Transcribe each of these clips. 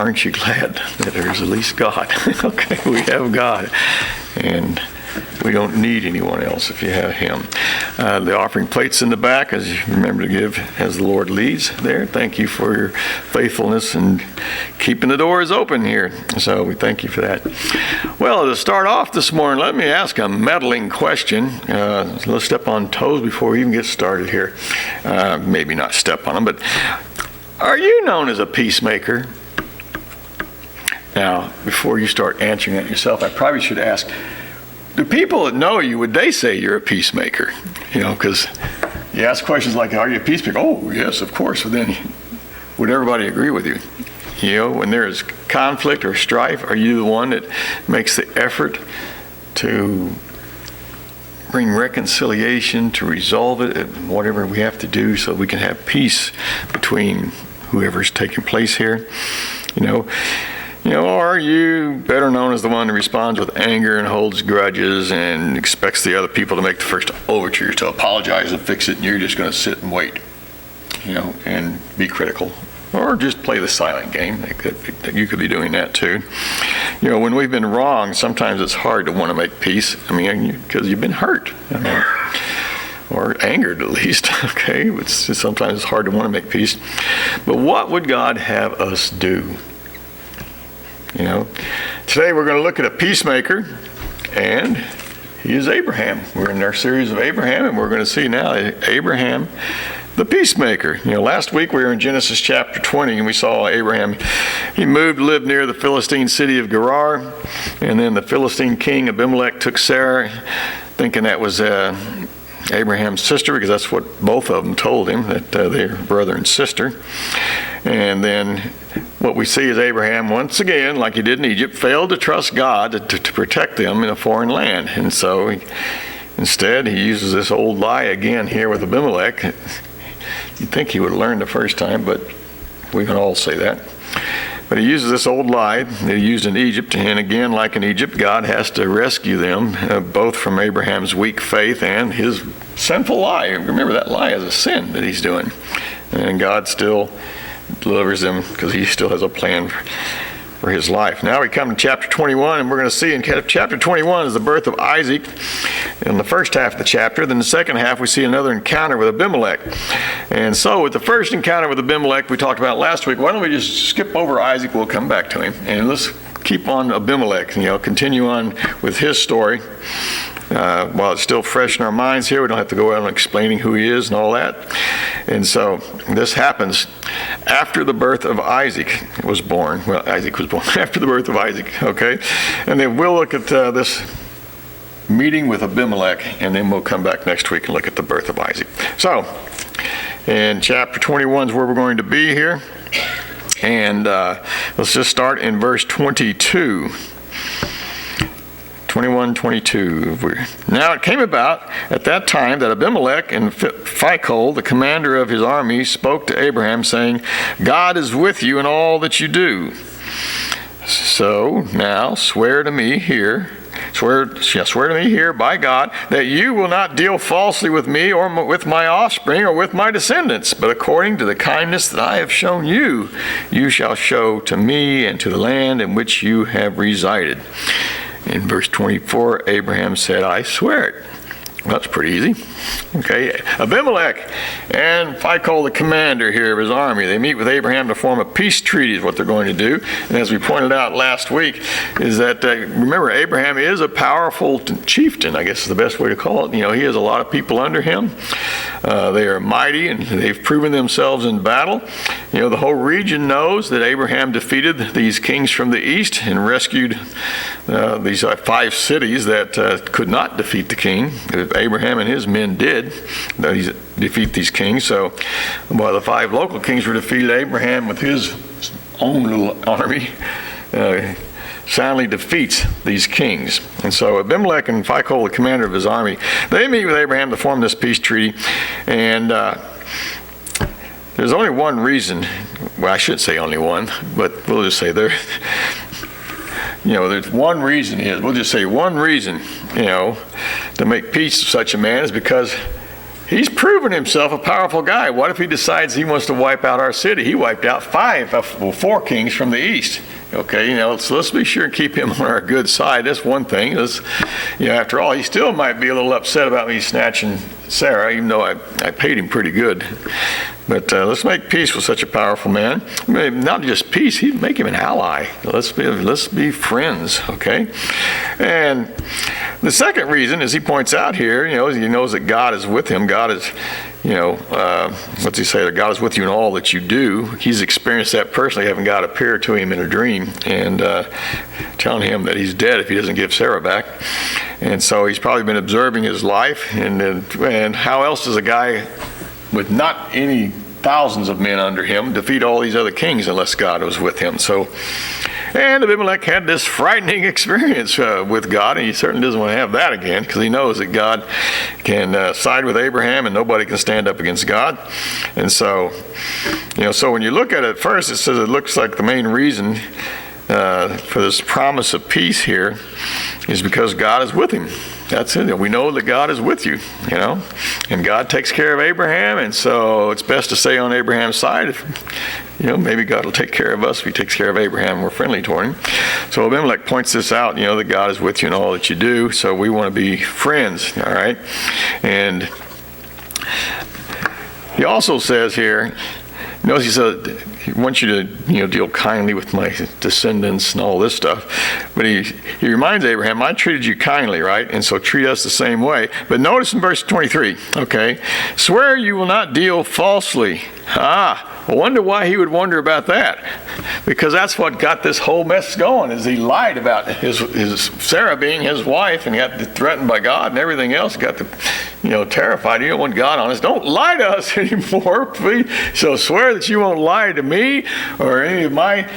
aren't you glad that there's at least God? Okay, we have God, and we don't need anyone else if you have Him. The offering plate's in the back, as you remember to give as the Lord leads there. Thank you for your faithfulness and keeping the doors open here. So we thank you for that. Well, to start off this morning, let me ask a meddling question. Let's step on toes before we even get started here. Maybe not step on them, but are you known as a peacemaker? Now, before you start answering that yourself, I probably should ask, do people that know you, would they say you're a peacemaker? Because you ask questions like, are you a peacemaker? Oh, yes, of course. Well, then, would everybody agree with you? When there is conflict or strife, are you the one that makes the effort to bring reconciliation, to resolve it, whatever we have to do so we can have peace between whoever's taking place here? Or are you better known as the one that responds with anger and holds grudges and expects the other people to make the first overture to apologize and fix it, and you're just going to sit and wait, and be critical? Or just play the silent game. You could be doing that too. When we've been wrong, sometimes it's hard to want to make peace. Because you've been hurt. Or angered at least. Okay, sometimes it's hard to want to make peace. But what would God have us do? Today we're going to look at a peacemaker, and he is Abraham. We're in our series of Abraham, and we're going to see now Abraham, the peacemaker. Last week we were in Genesis chapter 20, and we saw Abraham. He moved to live near the Philistine city of Gerar, and then the Philistine king Abimelech took Sarah, thinking that was Abraham's sister, because that's what both of them told him, that they're brother and sister. And then what we see is Abraham, once again, like he did in Egypt, failed to trust God to protect them in a foreign land. And so instead he uses this old lie again here with Abimelech. You'd think he would have learned the first time, but we can all say that. But he uses this old lie that he used in Egypt, and again, like in Egypt, God has to rescue them, both from Abraham's weak faith and his sinful lie. Remember, that lie is a sin that he's doing. And God still delivers him because he still has a plan for his life. Now we come to chapter 21, and we're going to see in chapter 21 is the birth of Isaac in the first half of the chapter. Then the second half we see another encounter with Abimelech. And so with the first encounter with Abimelech we talked about last week, why don't we just skip over Isaac? We'll come back to him. And let's keep on Abimelech, continue on with his story. While it's still fresh in our minds here, we don't have to go out and explaining who he is and all that. And so this happens after the birth of Isaac was born. Well, Isaac was born after the birth of Isaac, okay? And then we'll look at this meeting with Abimelech, and then we'll come back next week and look at the birth of Isaac. So, in chapter 21 is where we're going to be here. And let's just start in verse 22. 21:22. Now it came about at that time that Abimelech and Phicol, the commander of his army, spoke to Abraham, saying, God is with you in all that you do. So now swear to me here by God that you will not deal falsely with me or with my offspring or with my descendants, but according to the kindness that I have shown you, you shall show to me and to the land in which you have resided. In verse 24, Abraham said, I swear it. Well, that's pretty easy. Okay, Abimelech and Phicol, the commander here of his army, they meet with Abraham to form a peace treaty is what they're going to do. And as we pointed out last week, is that, remember, Abraham is a powerful chieftain, I guess is the best way to call it. He has a lot of people under him. They are mighty, and they've proven themselves in battle. The whole region knows that Abraham defeated these kings from the east and rescued these 5 cities that could not defeat the king. Abraham and his men did defeat these kings. So while the 5 local kings were defeated, Abraham with his own little army soundly defeats these kings. And so Abimelech and Phicol, the commander of his army, they meet with Abraham to form this peace treaty. And there's only one reason, well, I shouldn't say only one, but we'll just say there's one reason to make peace with such a man is because he's proven himself a powerful guy. What if he decides he wants to wipe out our city? He wiped out 4 kings from the east. Okay, so let's be sure and keep him on our good side. That's one thing. After all, he still might be a little upset about me snatching Sarah, even though I paid him pretty good. But let's make peace with such a powerful man. Not just peace, he'd make him an ally. Let's be friends, okay? And the second reason, as he points out here, he knows that God is with him. God is, what's he say? That God is with you in all that you do. He's experienced that personally, having God appear to him in a dream and telling him that he's dead if he doesn't give Sarah back. And so he's probably been observing his life. And how else does a guy with not any thousands of men under him defeat all these other kings unless God was with him? And Abimelech had this frightening experience with God, and he certainly doesn't want to have that again, because he knows that God can side with Abraham and nobody can stand up against God. And so when you look at it first, it says it looks like the main reason for this promise of peace here is because God is with him. That's it. We know that God is with you, and God takes care of Abraham, and so it's best to stay on Abraham's side. Maybe God will take care of us if he takes care of Abraham. We're friendly toward him. So Abimelech points this out, that God is with you in all that you do, so we want to be friends, all right? And he also says here, he said, he wants you to, deal kindly with my descendants and all this stuff. But he reminds Abraham, I treated you kindly, right? And so treat us the same way. But notice in verse 23, okay, swear you will not deal falsely. I wonder why he would wonder about that. Because that's what got this whole mess going, is he lied about his Sarah being his wife and got threatened by God and everything else. Got terrified. You don't want God on us. Don't lie to us anymore, please. So swear that you won't lie to me or any of my,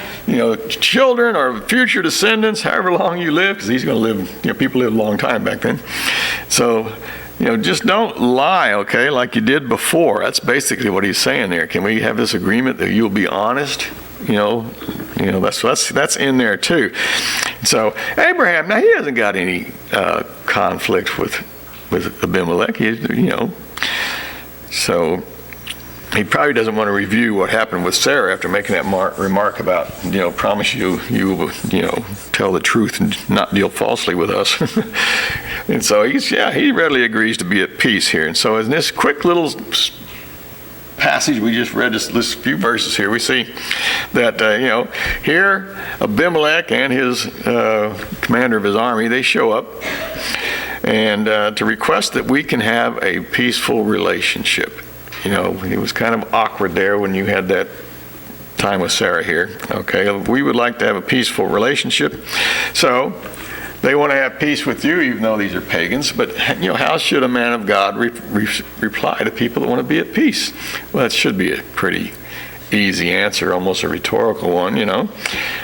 children or future descendants, however long you live, because he's going to live, people lived a long time back then. So, just don't lie, okay, like you did before. That's basically what he's saying there. Can we have this agreement that you'll be honest? That's in there too. So Abraham, now he hasn't got any conflict with Abimelech. So he probably doesn't want to review what happened with Sarah after making that remark about, promise you will, tell the truth and not deal falsely with us. And so he readily agrees to be at peace here. And so in this quick little passage we just read, this few verses here, we see that, here Abimelech and his commander of his army, they show up and to request that we can have a peaceful relationship. It was kind of awkward there when you had that time with Sarah here. Okay, we would like to have a peaceful relationship. So they want to have peace with you, even though these are pagans. But, how should a man of God reply to people that want to be at peace? Well, that should be a pretty easy answer, almost a rhetorical one,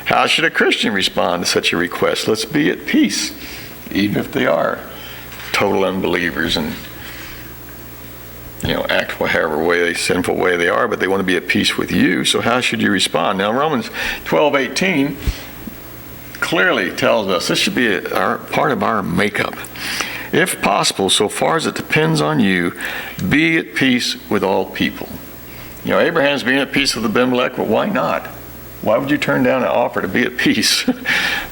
How should a Christian respond to such a request? Let's be at peace, even if they are total unbelievers and act whatever sinful way they are, but they want to be at peace with you. So how should you respond? Now, Romans 12:18 clearly tells us this should be part of our makeup. If possible, so far as it depends on you, be at peace with all people. Abraham's being at peace with Abimelech, but why not? Why would you turn down an offer to be at peace?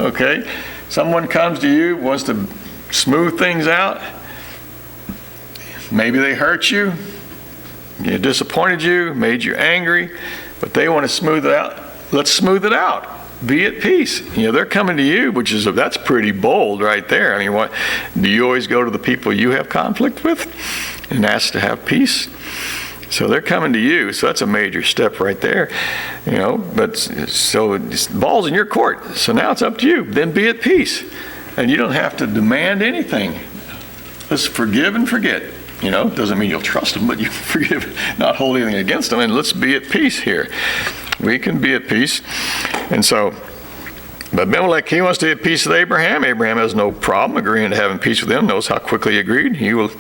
Okay? Someone comes to you, wants to smooth things out. Maybe they hurt you, disappointed you, made you angry, but they want to smooth it out. Let's smooth it out. Be at peace. They're coming to you, that's pretty bold right there. I mean, do you always go to the people you have conflict with and ask to have peace? So they're coming to you. So that's a major step right there. But so the ball's in your court. So now it's up to you. Then be at peace. And you don't have to demand anything. Let's forgive and forget. Doesn't mean you'll trust them, but you forgive, not hold anything against them, and let's be at peace here. We can be at peace. And so, but Abimelech, he wants to be at peace with Abraham. Abraham has no problem agreeing to having peace with him, knows how quickly he agreed. He will,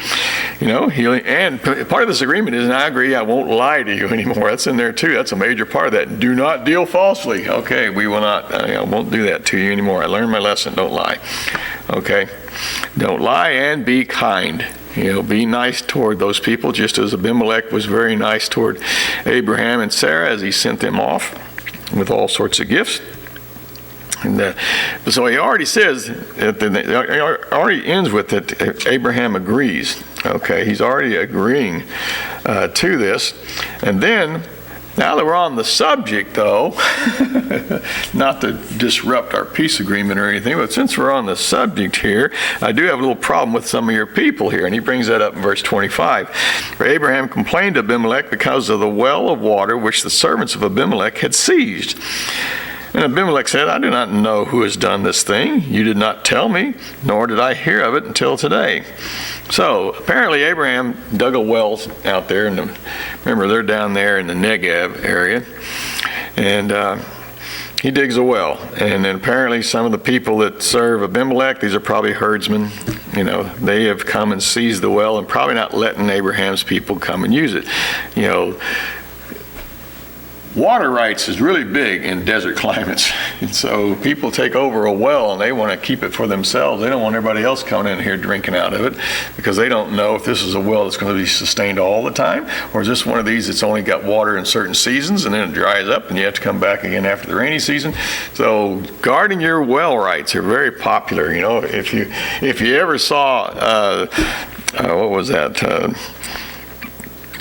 and part of this agreement is, and I agree, I won't lie to you anymore. That's in there too. That's a major part of that. Do not deal falsely. Okay, we will not, I won't do that to you anymore. I learned my lesson, don't lie. Okay, don't lie and be kind. Be nice toward those people, just as Abimelech was very nice toward Abraham and Sarah as he sent them off with all sorts of gifts. And so he already says, already ends with that Abraham agrees. Okay, he's already agreeing to this. And then, now that we're on the subject, though, not to disrupt our peace agreement or anything, but since we're on the subject here, I do have a little problem with some of your people here. And he brings that up in verse 25. For Abraham complained to Abimelech because of the well of water which the servants of Abimelech had seized. And Abimelech said, I do not know who has done this thing. You did not tell me, nor did I hear of it until today. So apparently Abraham dug a well out there. And remember, they're down there in the Negev area. And he digs a well. And then apparently some of the people that serve Abimelech, these are probably herdsmen, they have come and seized the well and probably not letting Abraham's people come and use it. Water rights is really big in desert climates. And so people take over a well and they want to keep it for themselves. They don't want everybody else coming in here drinking out of it because they don't know if this is a well that's going to be sustained all the time, or is this one of these that's only got water in certain seasons and then it dries up and you have to come back again after the rainy season. So guarding your well rights are very popular. If you ever saw, what was that?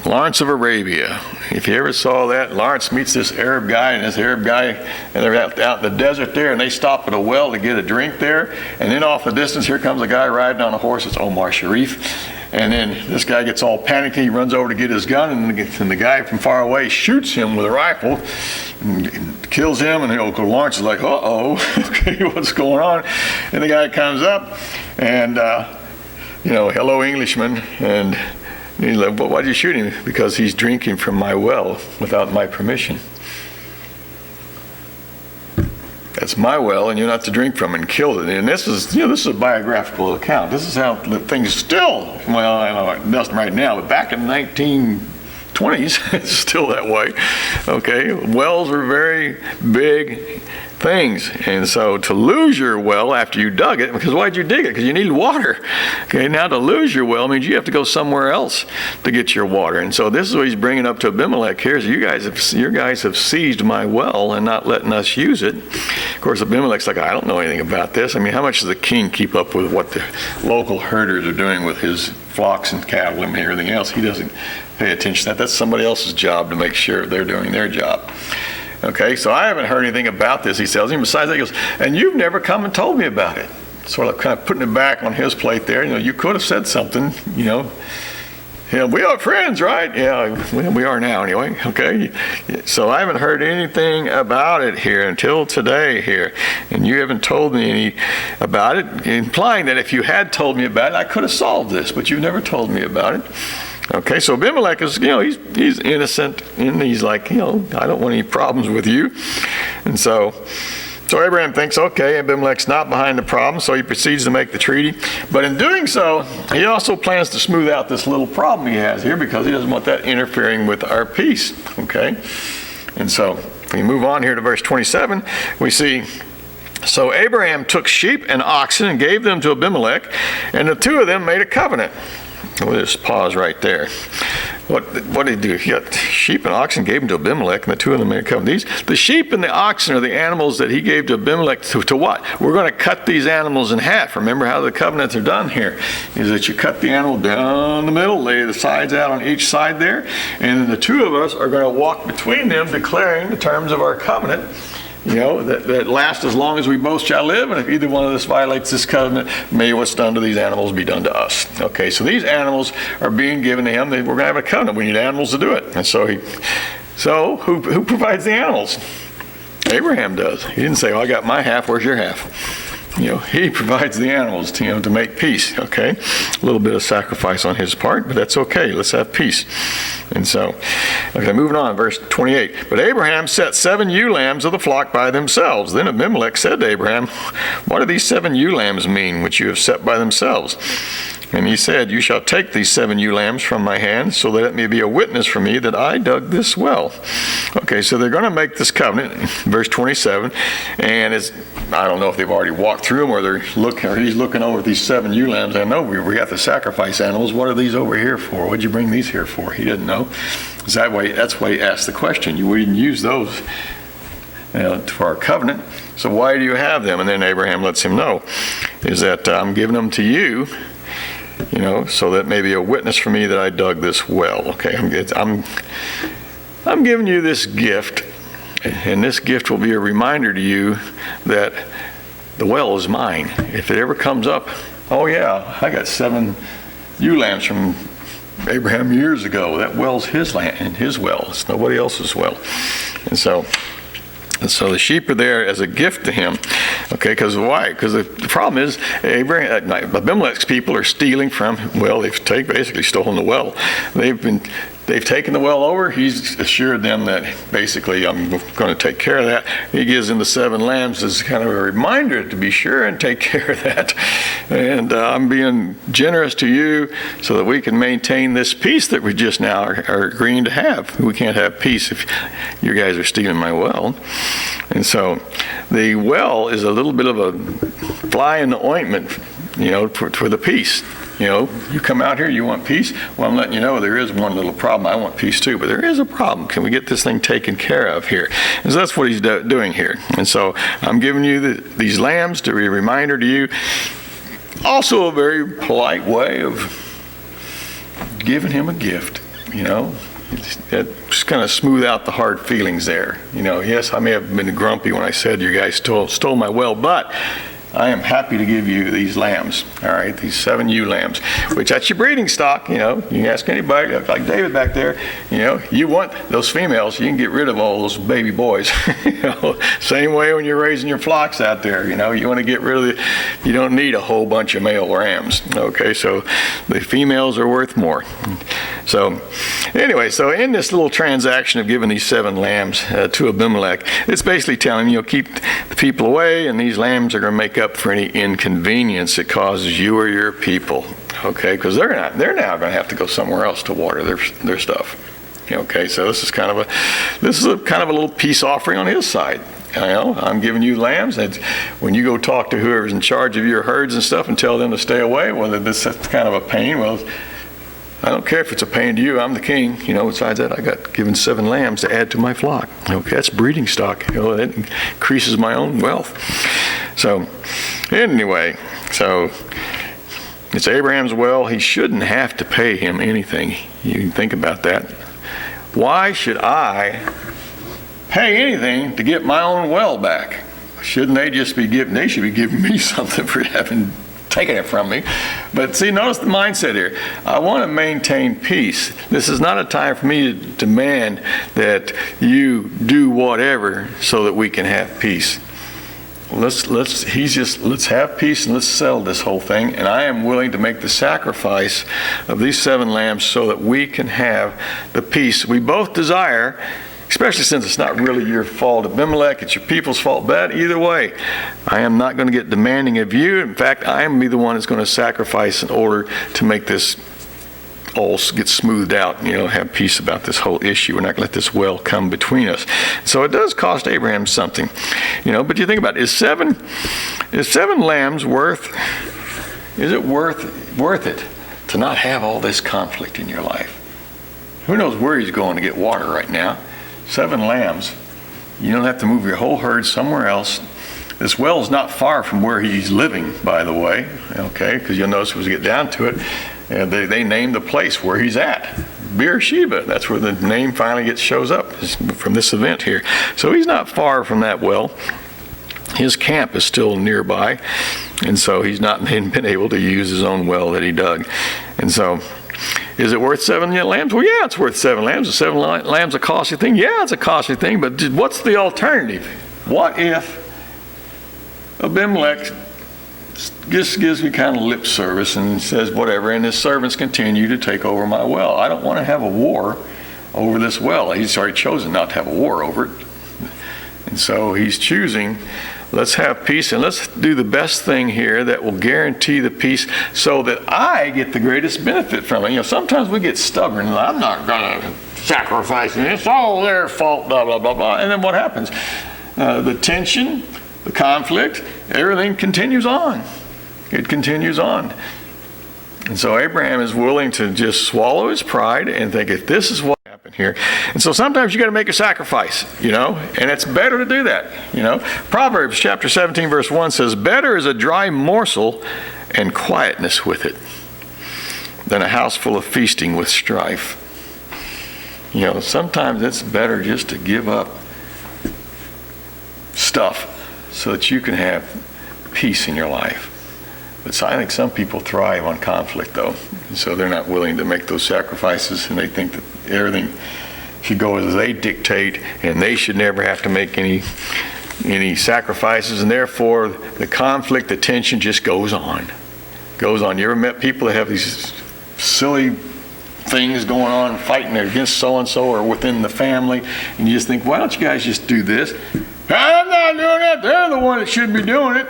Lawrence of Arabia. If you ever saw that, Lawrence meets this Arab guy, and they're out in the desert there, and they stop at a well to get a drink there, and then off the distance, here comes a guy riding on a horse. It's Omar Sharif. And then this guy gets all panicked. He runs over to get his gun, and the guy from far away shoots him with a rifle and kills him. And Lawrence is like, uh-oh, okay, what's going on? And the guy comes up, and, hello, Englishman, and he's like, well, why'd you shoot him? Because he's drinking from my well without my permission. That's my well, and you're not to drink from it, and killed it. And this is a biographical account. This is how things still, I know it doesn't right now, but back in the 1920s, it's still that way. Okay, wells were very big things. And so to lose your well after you dug it, because why'd you dig it? Because you needed water. Okay, now to lose your well means you have to go somewhere else to get your water. And so this is what he's bringing up to Abimelech here. Is you guys have seized my well and not letting us use it. Of course, Abimelech's like, I don't know anything about this. I mean, how much does the king keep up with what the local herders are doing with his flocks and cattle and everything else? He doesn't pay attention to that. That's somebody else's job to make sure they're doing their job. Okay, so I haven't heard anything about this, he tells him. Besides that, he goes, and you've never come and told me about it. Sort of kind of putting it back on his plate there. You could have said something, we are friends, right? Yeah, we are now anyway, okay? So I haven't heard anything about it here until today here. And you haven't told me any about it, implying that if you had told me about it, I could have solved this, but you've never told me about it. Okay, so Abimelech is, he's innocent, and he's like, I don't want any problems with you. And so Abraham thinks, okay, Abimelech's not behind the problem, so he proceeds to make the treaty. But in doing so, he also plans to smooth out this little problem he has here because he doesn't want that interfering with our peace, okay? And so if we move on here to verse 27, we see, so Abraham took sheep and oxen and gave them to Abimelech, and the two of them made a covenant. We'll just pause right there. What did he do? He got sheep and oxen, gave them to Abimelech, and the two of them made a covenant. The sheep and the oxen are the animals that he gave to Abimelech to what? We're going to cut these animals in half. Remember how the covenants are done here, is that you cut the animal down the middle, lay the sides out on each side there, and then the two of us are going to walk between them, declaring the terms of our covenant, that last as long as we both shall live, and if either one of us violates this covenant, may what's done to these animals be done to us. Okay, so these animals are being given to him. We're going to have a covenant. We need animals to do it. And so who provides the animals? Abraham does. He didn't say, I got my half, where's your half? He provides the animals to make peace, okay? A little bit of sacrifice on his part, but that's okay. Let's have peace. And so, okay, moving on, verse 28. But Abraham set 7 ewe lambs of the flock by themselves. Then Abimelech said to Abraham, what do these 7 ewe lambs mean, which you have set by themselves? And he said, "You shall take these 7 ewe lambs from my hand, so that it may be a witness for me that I dug this well." Okay, so they're going to make this covenant, verse 27, and I don't know if they've already walked through them, or he's looking over these 7 ewe lambs. I know we got the sacrifice animals. What are these over here for? What'd you bring these here for? He didn't know. That's why he asked the question. We didn't use those for our covenant, so why do you have them? And then Abraham lets him know, is that I'm giving them to you, so that may be a witness for me that I dug this well. Okay, I'm giving you this gift, and this gift will be a reminder to you that the well is mine. If it ever comes up, oh yeah, I got 7 ewe lambs from Abraham years ago. That well's his land and his well. It's nobody else's well. And so the sheep are there as a gift to him. Okay, because why? Because the problem is Abimelech's people are stealing from him. Well, they've basically stolen the well. They've taken the well over. He's assured them that basically I'm going to take care of that. He gives them the 7 lambs as kind of a reminder to be sure and take care of that. And I'm being generous to you so that we can maintain this peace that we just now are agreeing to have. We can't have peace if you guys are stealing my well. And so the well is a little bit of a fly in the ointment, for the peace. You come out here, you want peace? Well, I'm letting you know there is one little problem. I want peace too, but there is a problem. Can we get this thing taken care of here? And so that's what he's doing here. And so I'm giving you these lambs to be a reminder to you. Also a very polite way of giving him a gift, just kind of smooth out the hard feelings there. Yes, I may have been grumpy when I said you guys stole my well, but I am happy to give you these lambs, all right, these 7 ewe lambs, which that's your breeding stock. You can ask anybody, like David back there, you want those females, you can get rid of all those baby boys. Same way when you're raising your flocks out there, you want to get rid of you don't need a whole bunch of male rams, okay, so the females are worth more. So anyway, so in this little transaction of giving these 7 lambs to Abimelech, it's basically telling him, keep the people away, and these lambs are going to make up for any inconvenience it causes you or your people, okay? Because they're now going to have to go somewhere else to water their stuff. Okay, so this is kind of a little peace offering on his side. I'm giving you lambs, and when you go talk to whoever's in charge of your herds and stuff and tell them to stay away, well, this is kind of a pain. Well, I don't care if it's a pain to you. I'm the king. Besides that, I got given 7 lambs to add to my flock. Okay, that's breeding stock. It increases my own wealth. So, anyway, it's Abraham's well. He shouldn't have to pay him anything. You can think about that. Why should I pay anything to get my own well back? Shouldn't they just be giving? They should be giving me something for having taking it from me. But see, notice the mindset here. I want to maintain peace. This is not a time for me to demand that you do whatever so that we can have peace. Let's have peace and let's settle this whole thing. And I am willing to make the sacrifice of these 7 lambs so that we can have the peace we both desire, especially since it's not really your fault, Abimelech, it's your people's fault. But either way, I am not going to get demanding of you. In fact, I am the one that's going to sacrifice in order to make this all get smoothed out, have peace about this whole issue. We're not going to let this well come between us. So it does cost Abraham something, but you think about it, is 7 lambs worth it to not have all this conflict in your life? Who knows where he's going to get water right now? 7 lambs. You don't have to move your whole herd somewhere else. This well is not far from where he's living, by the way, okay, because you'll notice as we get down to it, they named the place where he's at, Beersheba. That's where the name finally shows up from this event here. So he's not far from that well. His camp is still nearby, and so he's not been able to use his own well that he dug. And so, is it worth 7 lambs? Well, yeah, it's worth 7 lambs. Is 7 lambs a costly thing? Yeah, it's a costly thing, but what's the alternative? What if Abimelech just gives me kind of lip service and says whatever, and his servants continue to take over my well? I don't want to have a war over this well. He's already chosen not to have a war over it. And so he's choosing, let's have peace and let's do the best thing here that will guarantee the peace so that I get the greatest benefit from it. Sometimes we get stubborn and I'm not going to sacrifice it. It's all their fault, blah, blah, blah, blah. And then what happens? The tension, the conflict, everything continues on. It continues on. And so Abraham is willing to just swallow his pride and think, if this is what happened here. And so sometimes you got to make a sacrifice, and it's better to do that, Proverbs chapter 17 verse 1 says, better is a dry morsel and quietness with it than a house full of feasting with strife. Sometimes it's better just to give up stuff so that you can have peace in your life. But I think some people thrive on conflict, though. And so they're not willing to make those sacrifices, and they think that everything should go as they dictate, and they should never have to make any sacrifices, and therefore the conflict, the tension just goes on. You ever met people that have these silly things going on, fighting against so-and-so or within the family, and you just think, why don't you guys just do this? I'm not doing that. They're the one that should be doing it.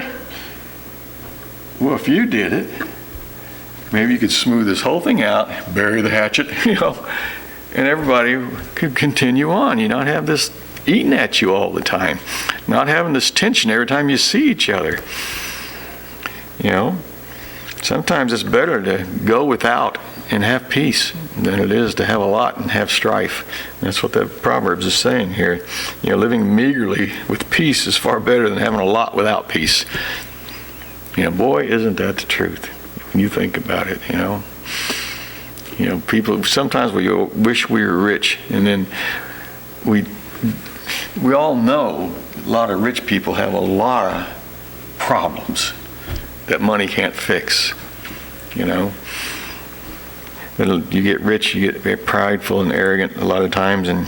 Well, if you did it, maybe you could smooth this whole thing out, bury the hatchet, and everybody could continue on. Not have this eating at you all the time, not having this tension every time you see each other. Sometimes it's better to go without and have peace than it is to have a lot and have strife. That's what that Proverbs is saying here. Living meagerly with peace is far better than having a lot without peace. Boy, isn't that the truth when you think about it, people, sometimes we wish we were rich, and then we all know a lot of rich people have a lot of problems that money can't fix, You get rich, you get very prideful and arrogant a lot of times, and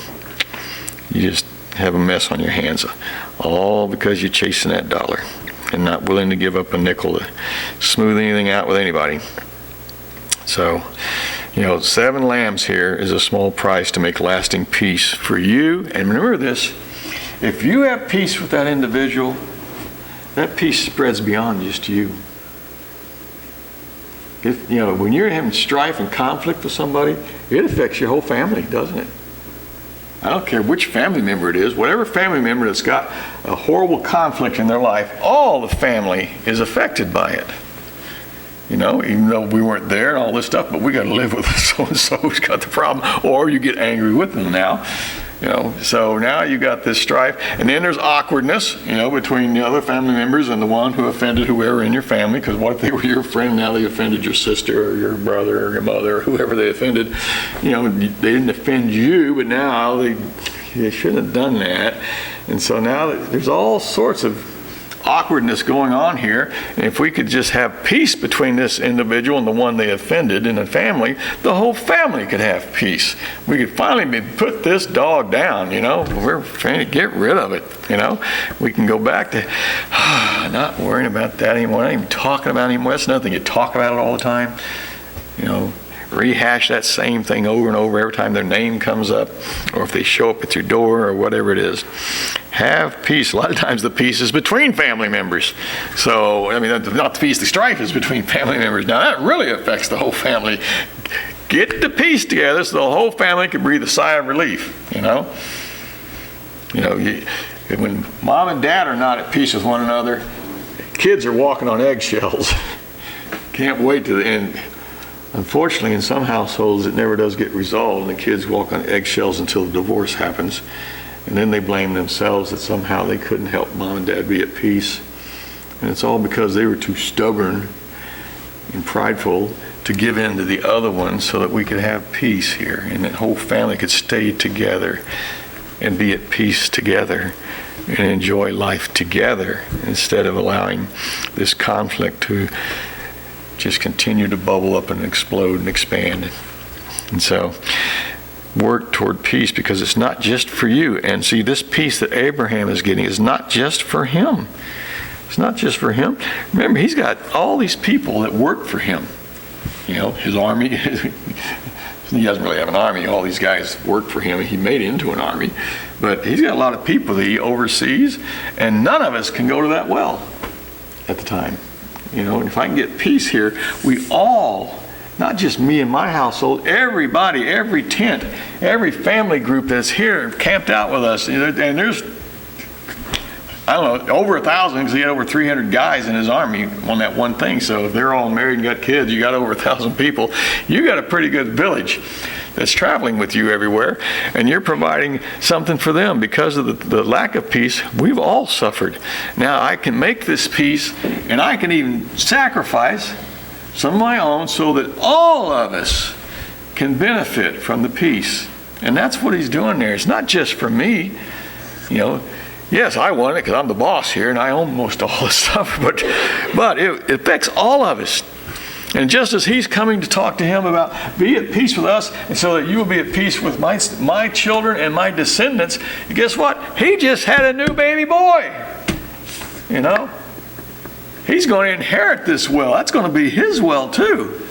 you just have a mess on your hands, all because you're chasing that dollar and not willing to give up a nickel to smooth anything out with anybody. So, 7 lambs here is a small price to make lasting peace for you. And remember this, if you have peace with that individual, that peace spreads beyond just you. If, when you're having strife and conflict with somebody, it affects your whole family, doesn't it? I don't care which family member it is, whatever family member that's got a horrible conflict in their life, all the family is affected by it. Even though we weren't there and all this stuff, but we got to live with so-and-so who's got the problem, or you get angry with them now. So now you got this strife, and then there's awkwardness, between the other family members and the one who offended whoever in your family, because what if they were your friend, now they offended your sister or your brother or your mother or whoever they offended. They didn't offend you, but now they shouldn't have done that. And so now there's all sorts of awkwardness going on here, and if we could just have peace between this individual and the one they offended in the family, the whole family could have peace. We could finally put this dog down, we're trying to get rid of it, we can go back to not worrying about that anymore, not even talking about it anymore. That's nothing, you talk about it all the time, rehash that same thing over and over every time their name comes up, or if they show up at your door or whatever it is. Have peace. A lot of times the peace is between family members. So, not the peace, the strife is between family members. Now that really affects the whole family. Get the peace together so the whole family can breathe a sigh of relief, when mom and dad are not at peace with one another, kids are walking on eggshells. Can't wait to the end. Unfortunately, in some households, it never does get resolved, and the kids walk on eggshells until the divorce happens. And then they blame themselves that somehow they couldn't help mom and dad be at peace. And it's all because they were too stubborn and prideful to give in to the other one so that we could have peace here. And that whole family could stay together and be at peace together and enjoy life together instead of allowing this conflict to just continue to bubble up and explode and expand. And so work toward peace, because it's not just for you. And see, this peace that Abraham is getting is not just for him. It's not just for him. Remember, he's got all these people that work for him. His army, his He doesn't really have an army. All these guys work for him. He made it into an army. But he's got a lot of people that he oversees, and none of us can go to that well at the time. And if I can get peace here, we all, not just me and my household, everybody, every tent, every family group that's here camped out with us, and there's, I don't know, over 1,000, because he had over 300 guys in his army on that one thing. So if they're all married and got kids, you got over 1,000 people. You got a pretty good village that's traveling with you everywhere, and you're providing something for them. Because of the lack of peace, we've all suffered. Now I can make this peace, and I can even sacrifice some of my own so that all of us can benefit from the peace. And that's what he's doing there. It's not just for me. Yes, I want it because I'm the boss here and I own most of all this stuff, but it affects all of us. And just as he's coming to talk to him about be at peace with us, and so that you will be at peace with my children and my descendants, guess what? He just had a new baby boy. He's going to inherit this well. That's going to be his well too,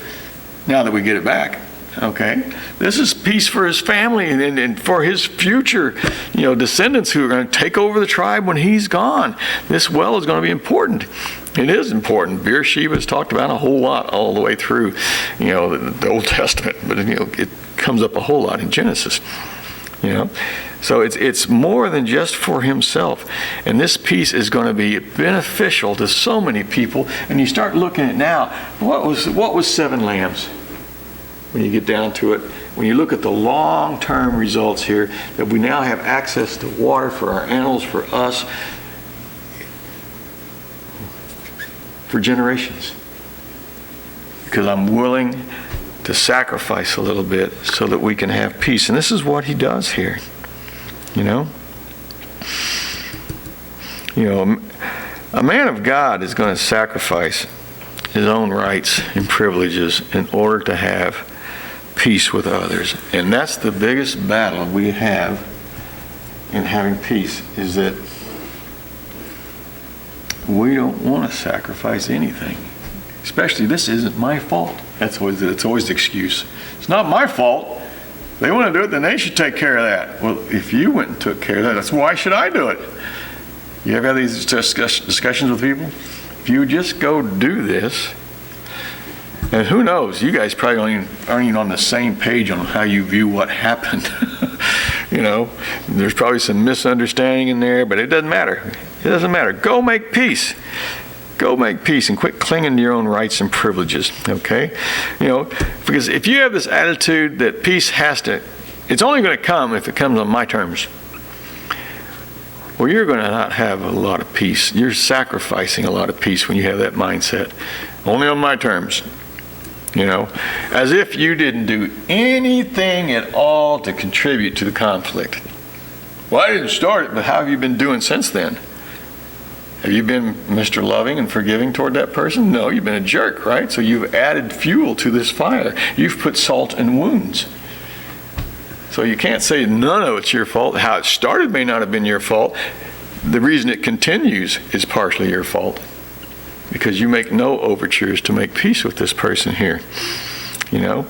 now that we get it back. Okay, this is peace for his family and for his future, descendants who are going to take over the tribe when he's gone. This well is going to be important. It is important. Beersheba is talked about a whole lot all the way through, the Old Testament, but it comes up a whole lot in Genesis. So it's more than just for himself, and this peace is going to be beneficial to so many people. And you start looking at now, what was 7 lambs? When you get down to it, when you look at the long-term results here, that we now have access to water for our animals, for us, for generations. Because I'm willing to sacrifice a little bit so that we can have peace. And this is what he does here. A man of God is going to sacrifice his own rights and privileges in order to have peace with others. And that's the biggest battle we have in having peace, is that we don't want to sacrifice anything. Especially, this isn't my fault. It's always the excuse. It's not my fault. If they want to do it, then they should take care of that. Well, if you went and took care of that, that's why should I do it? You ever have these discussions with people? If you just go do this, and who knows, you guys probably aren't even on the same page on how you view what happened. There's probably some misunderstanding in there, but it doesn't matter. It doesn't matter. Go make peace. Go make peace and quit clinging to your own rights and privileges, okay? Because if you have this attitude that peace it's only going to come if it comes on my terms. Well, you're going to not have a lot of peace. You're sacrificing a lot of peace when you have that mindset. Only on my terms. As if you didn't do anything at all to contribute to the conflict. Well, I didn't start it, but how have you been doing since then? Have you been Mr. Loving and forgiving toward that person? No, you've been a jerk, right? So you've added fuel to this fire. You've put salt in wounds. So you can't say none of it's your fault. How it started may not have been your fault. The reason it continues is partially your fault. Because you make no overtures to make peace with this person here. You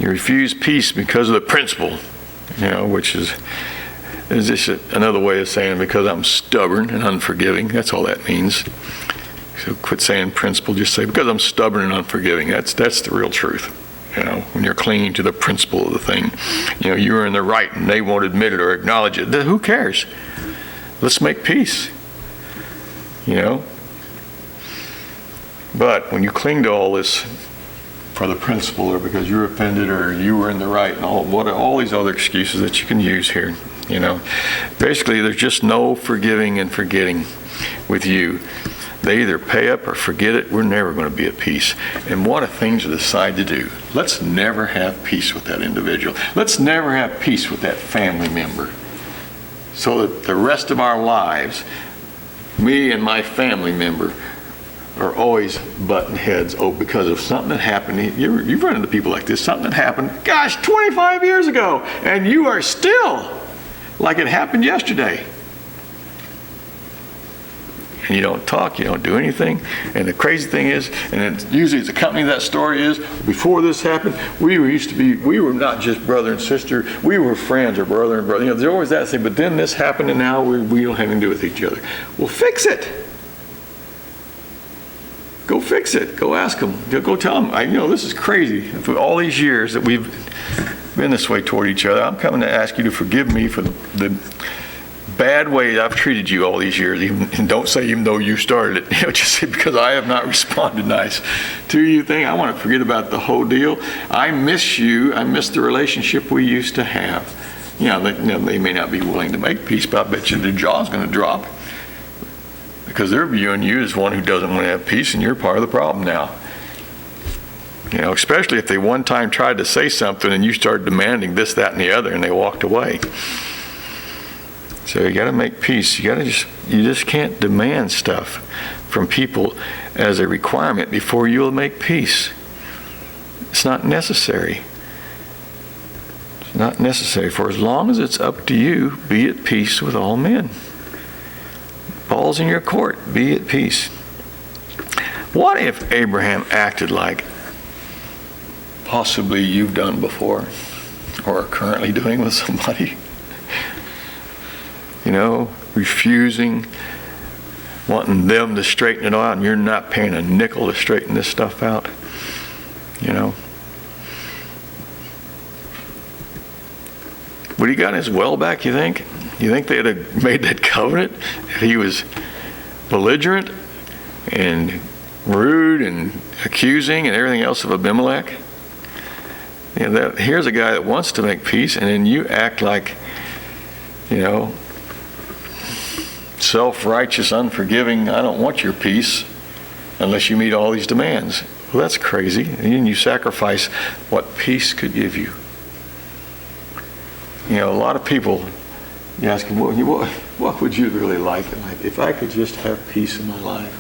refuse peace because of the principle, which is just another way of saying because I'm stubborn and unforgiving. That's all that means. So quit saying principle, just say because I'm stubborn and unforgiving. That's the real truth. When you're clinging to the principle of the thing, you're in the right and they won't admit it or acknowledge it. Who cares? Let's make peace. But when you cling to all this for the principle or because you're offended or you were in the right and all these other excuses that you can use here, basically there's just no forgiving and forgetting with you. They either pay up or forget it. We're never going to be at peace. And what a thing to decide to do. Let's never have peace with that individual. Let's never have peace with that family member. So that the rest of our lives, me and my family member are always butting heads. Because of something that happened. You've run into people like this. Something that happened, 25 years ago. And you are still like it happened yesterday. and you don't talk, you don't do anything. And the crazy thing is, and usually the company of that story is, before this happened, we were not just brother and sister, we were friends, or brother and brother. You know, there's always that thing, but then this happened and now we don't have anything to do with each other. Well, fix it. Go fix it. Go ask them. Go tell them, this is crazy. For all these years that we've been this way toward each other, I'm coming to ask you to forgive me for the bad way I've treated you all these years. And don't say even though you started it. Just say because I have not responded nice to you thing. I want to forget about the whole deal. I miss you. I miss the relationship we used to have. They may not be willing to make peace, but I bet you their jaw's going to drop. Because they're viewing you as one who doesn't want to have peace, and you're part of the problem now. Especially if they one time tried to say something and you started demanding this, that, and the other, and they walked away. So you got to make peace. You just can't demand stuff from people as a requirement before you'll make peace. It's not necessary. It's not necessary. For as long as it's up to you, be at peace with all men. Ball's in your court. Be at peace. What if Abraham acted like possibly you've done before or are currently doing with somebody? Refusing, wanting them to straighten it out, and you're not paying a nickel to straighten this stuff out. Would he got his well back, you think? You think they'd have made that covenant if he was belligerent and rude and accusing and everything else of Abimelech? Here's a guy that wants to make peace, and then you act like, self-righteous, unforgiving, I don't want your peace unless you meet all these demands. Well, that's crazy. And you sacrifice what peace could give you. A lot of people, you ask them, what would you really like if I could just have peace in my life?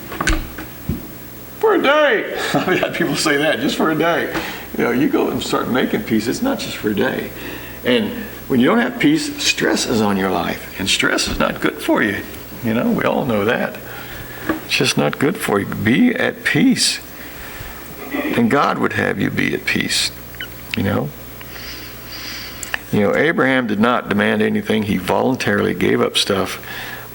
For a day. I've had people say that, just for a day. You go and start making peace. It's not just for a day. And when you don't have peace, stress is on your life. And stress is not good for you. We all know that. It's just not good for you. Be at peace. And God would have you be at peace. Abraham did not demand anything. He voluntarily gave up stuff,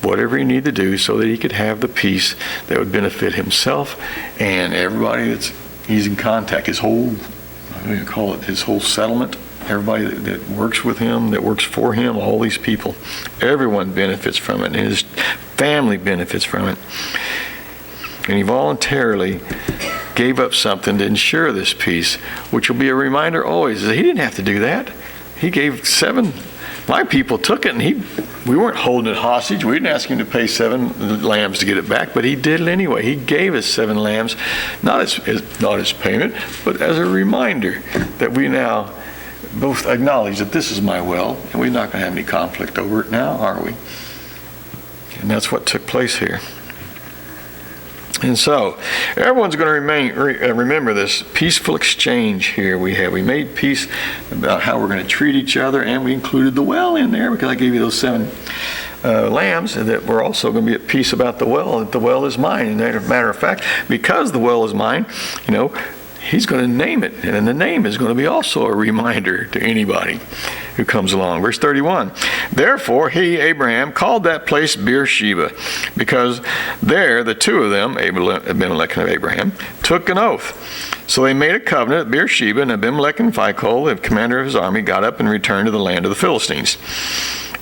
whatever he needed to do, so that he could have the peace that would benefit himself and everybody that he's in contact, his whole settlement, everybody that works with him, that works for him, all these people. Everyone benefits from it, and his family benefits from it. And he voluntarily gave up something to ensure this peace, which will be a reminder always that he didn't have to do that. He gave 7. My people took it, and we weren't holding it hostage. We didn't ask him to pay 7 lambs to get it back, but he did it anyway. He gave us 7 lambs, not as payment, but as a reminder that we now both acknowledge that this is my well, and we're not going to have any conflict over it now, are we? And that's what took place here. And so, everyone's going to remember this peaceful exchange here we had. We made peace about how we're going to treat each other, and we included the well in there because I gave you those 7 lambs, and that we're also going to be at peace about the well, that the well is mine. And as a matter of fact, because the well is mine, he's going to name it, and the name is going to be also a reminder to anybody who comes along. Verse 31, therefore he, Abraham, called that place Beersheba, because there the two of them, Abimelech and Abraham, took an oath. So they made a covenant at Beersheba, and Abimelech and Phicol, the commander of his army, got up and returned to the land of the Philistines.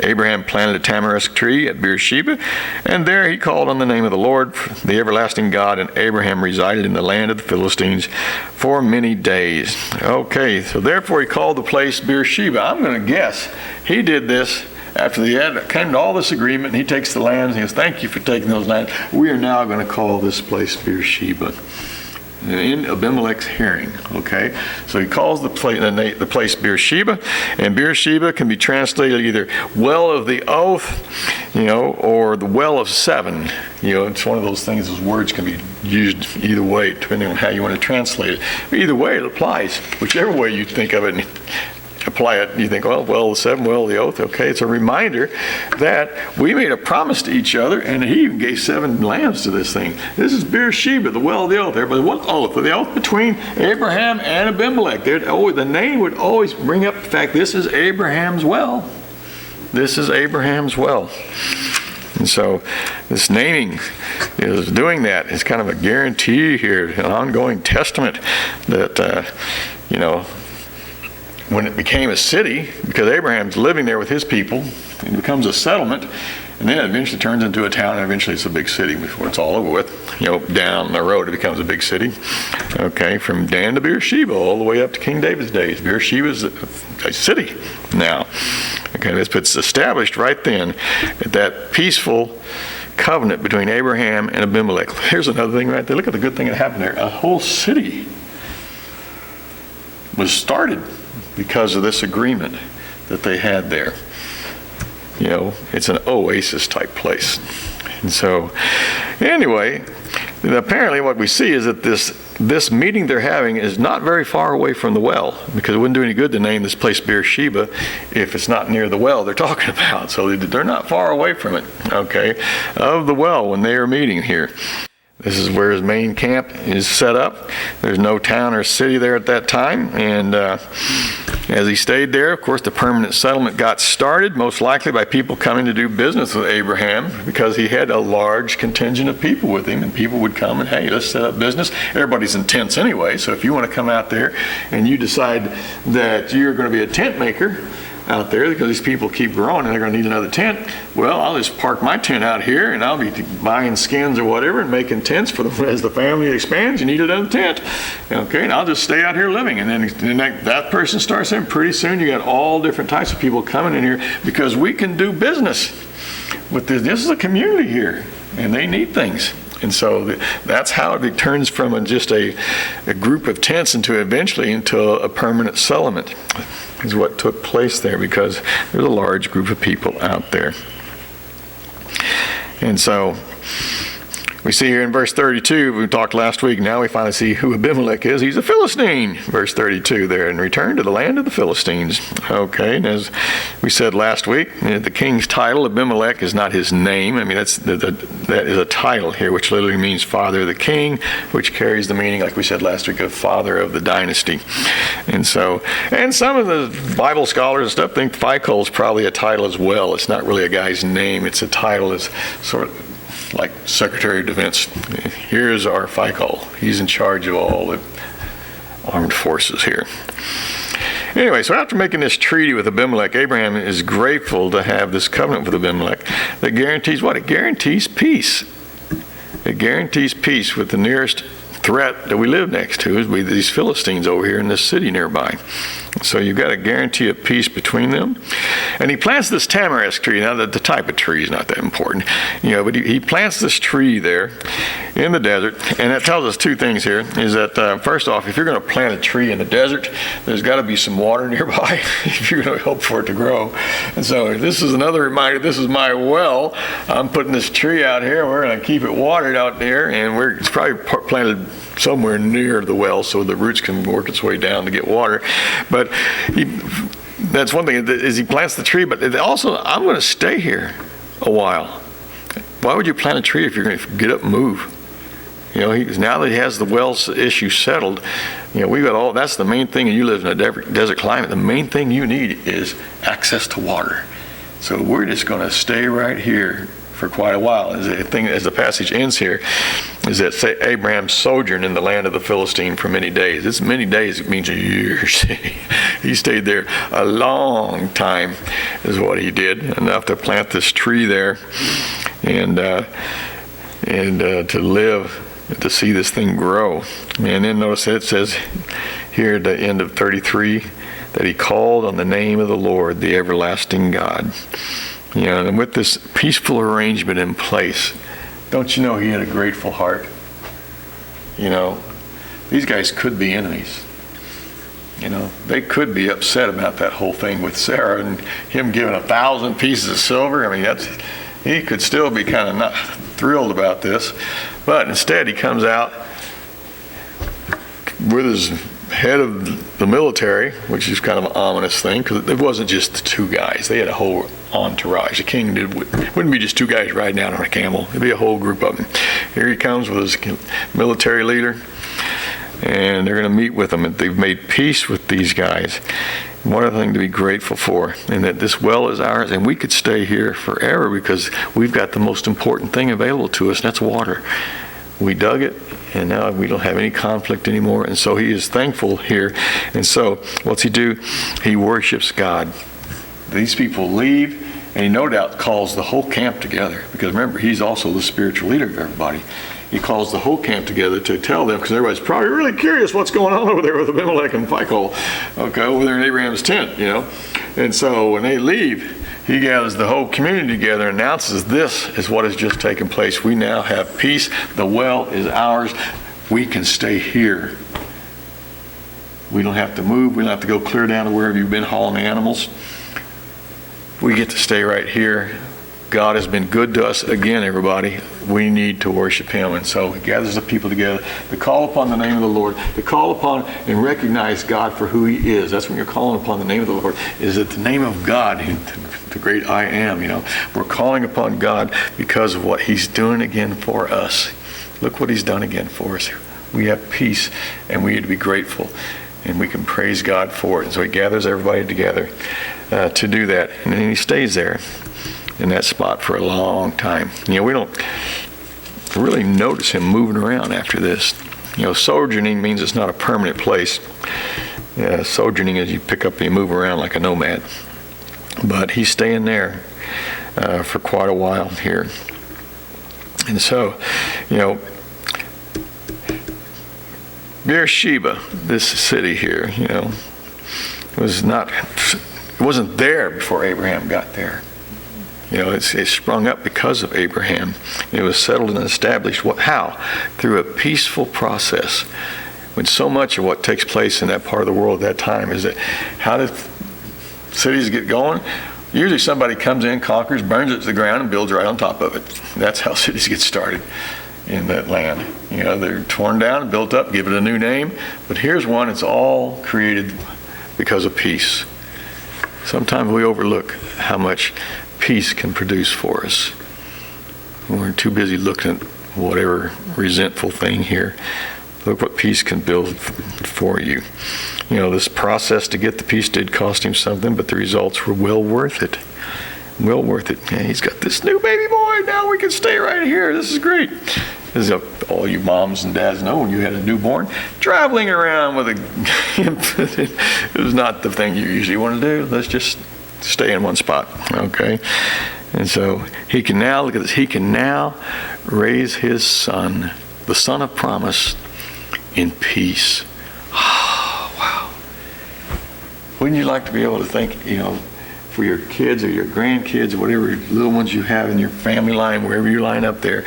Abraham planted a tamarisk tree at Beersheba, and there he called on the name of the Lord, the everlasting God, and Abraham resided in the land of the Philistines for many days. Okay, so therefore he called the place Beersheba. I'm going to guess he did this after the came to all this agreement, and he takes the lands, and he goes, thank you for taking those lands. We are now going to call this place Beersheba. In Abimelech's hearing, okay? So he calls the place Beersheba, and Beersheba can be translated either well of the oath, or the well of 7. It's one of those things, those words can be used either way, depending on how you want to translate it. But either way, it applies. Whichever way you think of it, apply it, you think, well, the seven, well, the oath. Okay, it's a reminder that we made a promise to each other, and he even gave 7 lambs to this thing. This is Beersheba, the well of the oath. Everybody, what oath? The oath between Abraham and Abimelech. The name would always bring up the fact this is Abraham's well. This is Abraham's well. And so this naming is doing that. It's kind of a guarantee here, an ongoing testament that, when it became a city, because Abraham's living there with his people, it becomes a settlement, and then it eventually turns into a town, and eventually it's a big city before it's all over with. Down the road it becomes a big city. Okay, from Dan to Beersheba, all the way up to King David's days. Beersheba is a city now. Okay, it's established right then that peaceful covenant between Abraham and Abimelech. Here's another thing right there. Look at the good thing that happened there. A whole city was started because of this agreement that they had there. It's an oasis type place. And so, anyway, apparently what we see is that this meeting they're having is not very far away from the well, because it wouldn't do any good to name this place Beersheba if it's not near the well they're talking about. So they're not far away from it, okay, of the well when they are meeting here. This is where his main camp is set up. There's no town or city there at that time. And as he stayed there, of course, the permanent settlement got started, most likely by people coming to do business with Abraham, because he had a large contingent of people with him. And people would come and, hey, let's set up business. Everybody's in tents anyway. So if you want to come out there and you decide that you're going to be a tent maker out there, because these people keep growing and they're going to need another tent, well, I'll just park my tent out here and I'll be buying skins or whatever and making tents for them. As the family expands, you need another tent, okay, and I'll just stay out here living. And then that person starts in, pretty soon you got all different types of people coming in here, because we can do business with this. This is a community here and they need things. And so that's how it turns from just a group of tents into a permanent settlement, is what took place there, because there's a large group of people out there. And so we see here in verse 32, we talked last week, now we finally see who Abimelech is. He's a Philistine, verse 32 there, and return to the land of the Philistines. Okay, and as we said last week, the king's title, Abimelech, is not his name. I mean, that is a title here, which literally means father of the king, which carries the meaning, like we said last week, of father of the dynasty. And so, and some of the Bible scholars and stuff think Phicol is probably a title as well. It's not really a guy's name. It's a title. It's sort of like Secretary of Defense. Here's our Phicol. He's in charge of all the armed forces here. Anyway, so after making this treaty with Abimelech, Abraham is grateful to have this covenant with Abimelech that guarantees what? It guarantees peace. It guarantees peace with the nearest threat that we live next to, is these Philistines over here in this city nearby. So you've got a guarantee of peace between them. And he plants this tamarisk tree. Now, the type of tree is not that important, but he plants this tree there in the desert. And that tells us two things here, is that, first off, if you're going to plant a tree in the desert, there's got to be some water nearby if you're going to hope for it to grow. And so this is another reminder, this is my well. I'm putting this tree out here. We're going to keep it watered out there, and it's probably planted somewhere near the well so the roots can work its way down to get water. But that's one thing, is he plants the tree, but also, I'm going to stay here a while. Why would you plant a tree if you're going to get up and move? Now that he has the wells issue settled, we've got all, that's the main thing, and you live in a desert climate, the main thing you need is access to water. So we're just going to stay right here for quite a while. As the passage ends here, is that Abraham sojourned in the land of the Philistine for many days. It's many days, it means years. He stayed there a long time, is what he did, enough to plant this tree there and to live, to see this thing grow. And then notice it says here at the end of 33 that he called on the name of the Lord, the everlasting God. And with this peaceful arrangement in place, don't you know he had a grateful heart? These guys could be enemies. They could be upset about that whole thing with Sarah and him giving 1,000 pieces of silver. I mean, he could still be kind of not thrilled about this. But instead, he comes out with his head of the military, which is kind of an ominous thing, because it wasn't just the two guys. They had a whole entourage. The king wouldn't be just two guys riding out on a camel. It'd be a whole group of them. Here he comes with his military leader, and they're going to meet with them. And they've made peace with these guys. One other thing to be grateful for, and that this well is ours, and we could stay here forever because we've got the most important thing available to us, and that's water. We dug it, and now we don't have any conflict anymore, and so he is thankful here. And so what's he do? He worships God. These people leave, and he no doubt calls the whole camp together, because remember, he's also the spiritual leader of everybody. He calls the whole camp together to tell them, because everybody's probably really curious what's going on over there with Abimelech and Phicol, okay, over there in Abraham's tent, And so when they leave, he gathers the whole community together and announces, this is what has just taken place. We now have peace. The well is ours. We can stay here. We don't have to move. We don't have to go clear down to wherever you've been hauling animals. We get to stay right here. God has been good to us. Again, everybody, we need to worship him. And so he gathers the people together to call upon the name of the Lord, to call upon and recognize God for who he is. That's when you're calling upon the name of the Lord, is that the name of God, the great I am, We're calling upon God because of what he's doing again for us. Look what he's done again for us. We have peace, and we need to be grateful, and we can praise God for it. And so he gathers everybody together to do that. And then he stays there in that spot for a long time. We don't really notice him moving around after this. Sojourning means it's not a permanent place. Sojourning is you pick up and you move around like a nomad. But he's staying there for quite a while here. And so, Beersheba, this city here, it wasn't there before Abraham got there. It sprung up because of Abraham. It was settled and established. How? Through a peaceful process. When so much of what takes place in that part of the world at that time is that, how did cities get going? Usually somebody comes in, conquers, burns it to the ground, and builds right on top of it. That's how cities get started in that land. They're torn down and built up, give it a new name. But here's one, it's all created because of peace. Sometimes we overlook how much peace can produce for us. We're too busy looking at whatever resentful thing here. Look what peace can build for you. This process to get the peace did cost him something, but the results were well worth it. Well worth it. Yeah, he's got this new baby boy. Now we can stay right here. This is great. This is all you moms and dads know, when you had a newborn, traveling around with a infant, it was not the thing you usually want to do. Let's just stay in one spot, okay? And so he can now, look at this, he can now raise his son, the son of promise, in peace. Oh, wow. Wouldn't you like to be able to think, for your kids or your grandkids or whatever little ones you have in your family line, wherever you line up there,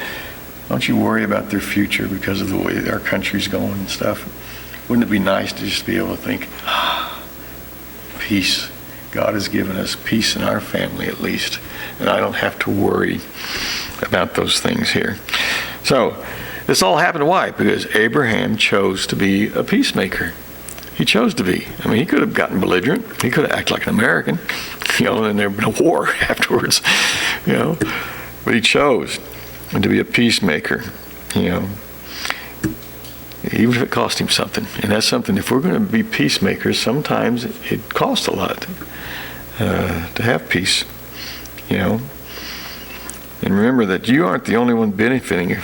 don't you worry about their future because of the way our country's going and stuff. Wouldn't it be nice to just be able to think, peace. God has given us peace in our family at least, and I don't have to worry about those things here. So this all happened why? Because Abraham chose to be a peacemaker. He chose to be. He could have gotten belligerent. He could have acted like an American, and there would have been a war afterwards, But he chose to be a peacemaker, even if it cost him something. And that's something, if we're going to be peacemakers, sometimes it costs a lot to have peace, And remember that you aren't the only one benefiting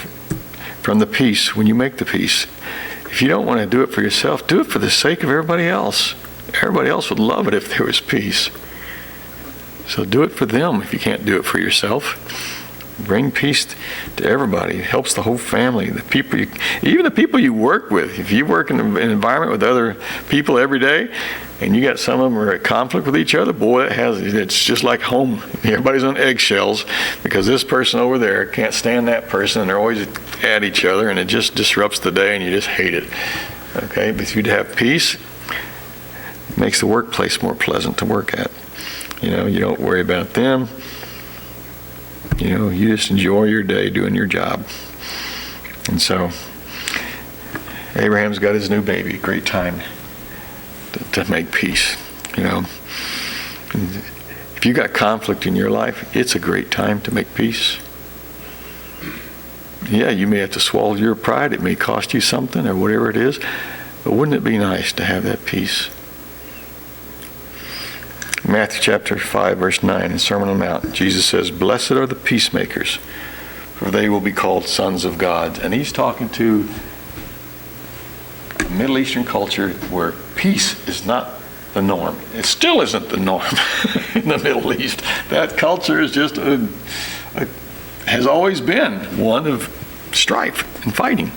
from the peace when you make the peace. If you don't want to do it for yourself, do it for the sake of everybody else. Everybody else would love it if there was peace. So do it for them if you can't do it for yourself. Bring peace to everybody. It helps the whole family, the people, even the people you work with. If you work in an environment with other people every day, and you got some of them are at conflict with each other, boy, it's just like home. Everybody's on eggshells because this person over there can't stand that person, and they're always at each other, and it just disrupts the day, and you just hate it. Okay, but if you'd have peace, it makes the workplace more pleasant to work at. You don't worry about them. You just enjoy your day doing your job. And so Abraham's got his new baby. Great time. to make peace. If you got conflict in your life, it's a great time to make peace. Yeah, you may have to swallow your pride. It may cost you something or whatever it is. But wouldn't it be nice to have that peace? Matthew chapter 5, verse 9, in the Sermon on the Mount, Jesus says, "Blessed are the peacemakers, for they will be called sons of God." And he's talking to a Middle Eastern culture where peace is not the norm. It still isn't the norm in the Middle East. That culture is just has always been one of strife and fighting.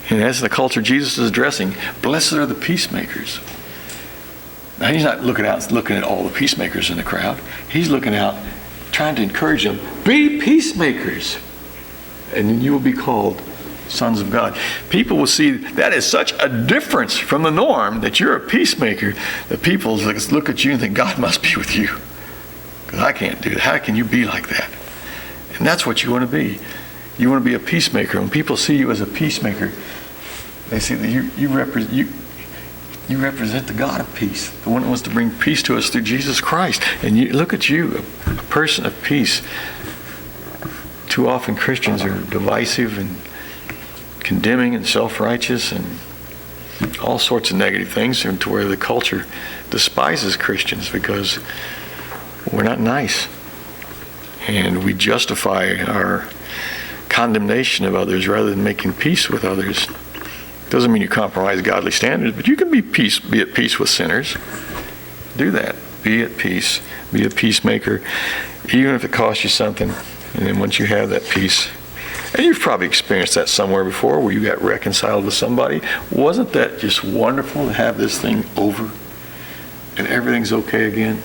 And that's the culture Jesus is addressing. Blessed are the peacemakers. Now, he's not looking at all the peacemakers in the crowd. He's looking out, trying to encourage them, be peacemakers, and then you will be called sons of God. People will see that is such a difference from the norm that you're a peacemaker, that people look at you and think, God must be with you. Because I can't do that. How can you be like that? And that's what you want to be. You want to be a peacemaker. When people see you as a peacemaker, they see that you represent the God of peace, the one that wants to bring peace to us through Jesus Christ. And look at you, a person of peace. Too often Christians are divisive and condemning and self-righteous and all sorts of negative things, to where the culture despises Christians because we're not nice. And we justify our condemnation of others rather than making peace with others. Doesn't mean you compromise godly standards, but you can be at peace with sinners. Do that. Be at peace. Be a peacemaker, even if it costs you something. And then once you have that peace, and you've probably experienced that somewhere before where you got reconciled with somebody. Wasn't that just wonderful to have this thing over and everything's okay again?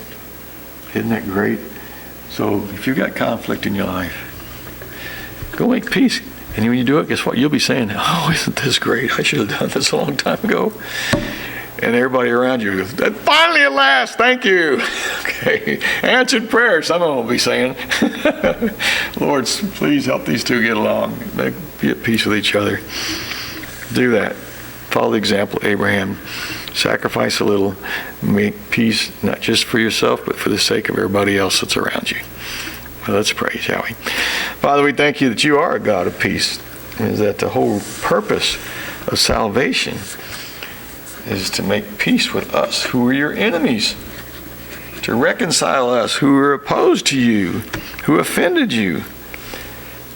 Isn't that great? So if you've got conflict in your life, go make peace. And when you do it, guess what? You'll be saying, oh, isn't this great? I should have done this a long time ago. And everybody around you goes, finally at last, thank you. Okay, answered prayer, some of them will be saying. Lord, please help these two get along. Be at peace with each other. Do that. Follow the example of Abraham. Sacrifice a little. Make peace, not just for yourself, but for the sake of everybody else that's around you. Well, let's pray, shall we? Father, we thank you that you are a God of peace, and that the whole purpose of salvation is to make peace with us who are your enemies, to reconcile us who are opposed to you, who offended you,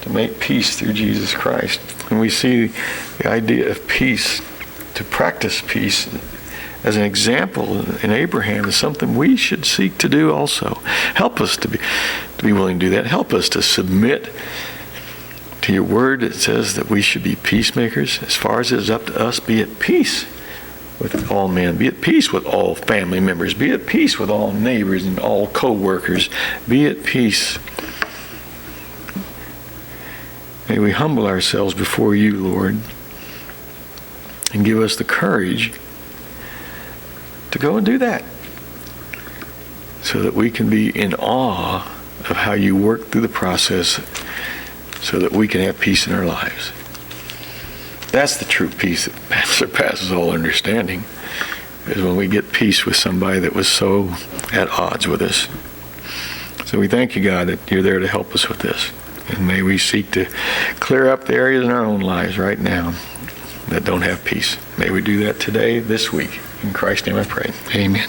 to make peace through Jesus Christ. And we see the idea of peace, to practice peace as an example in Abraham is something we should seek to do also. Help us to be willing to do that. Help us to submit to your word. It says that we should be peacemakers. As far as it is up to us, be at peace with all men. Be at peace with all family members. Be at peace with all neighbors and all co-workers. Be at peace. May we humble ourselves before you, Lord, and give us the courage to go and do that, so that we can be in awe of how you work through the process, so that we can have peace in our lives. That's the true peace that surpasses all understanding, is when we get peace with somebody that was so at odds with us. So we thank you, God, that you're there to help us with this. And may we seek to clear up the areas in our own lives right now that don't have peace. May we do that today, this week. In Christ's name I pray. Amen.